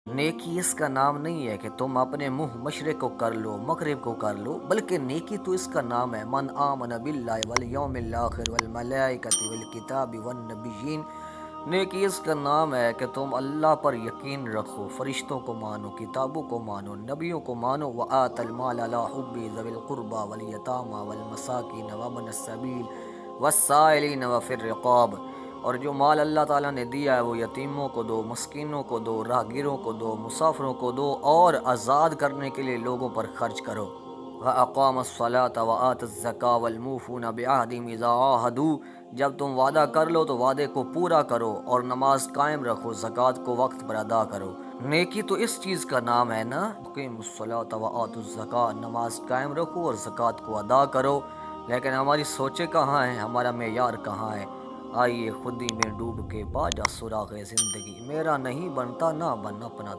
نیکی اس کا نام نہیں ہے کہ تم اپنے منہ مشرق کو کر لو مغرب کو کر لو، بلکہ نیکی تو اس کا نام ہے من آمن باللہ والیوم الاخر والملائکۃ والکتاب والنبیین۔ نیکی اس کا نام ہے کہ تم اللہ پر یقین رکھو، فرشتوں کو مانو، کتابوں کو مانو، نبیوں کو مانو، وآت المال علی حب ذوی القربى والیتامى والمساکین وابن السبیل والسائلین وفی الرقاب۔ اور جو مال اللہ تعالیٰ نے دیا ہے وہ یتیموں کو دو، مسکینوں کو دو، راہگیروں کو دو، مسافروں کو دو، اور آزاد کرنے کے لیے لوگوں پر خرچ کرو۔ وَأَقَامَ الصَّلَاةَ وَآتَى الزَّكَاةَ وَالْمُوفُونَ بِعَهْدِهِمْ إِذَا عَاهَدُوا۔ جب تم وعدہ کر لو تو وعدے کو پورا کرو، اور نماز قائم رکھو، زکوٰۃ کو وقت پر ادا کرو۔ نیکی تو اس چیز کا نام ہے نا، اقیموا الصلاۃ وآتوا الزکاۃ، نماز قائم رکھو اور زکوٰۃ کو ادا کرو۔ لیکن ہماری سوچیں کہاں ہیں، ہمارا معیار کہاں ہے؟ آئیے خود ہی میں ڈوب کے پا جا سراغ زندگی، میرا نہیں بنتا نہ بن اپنا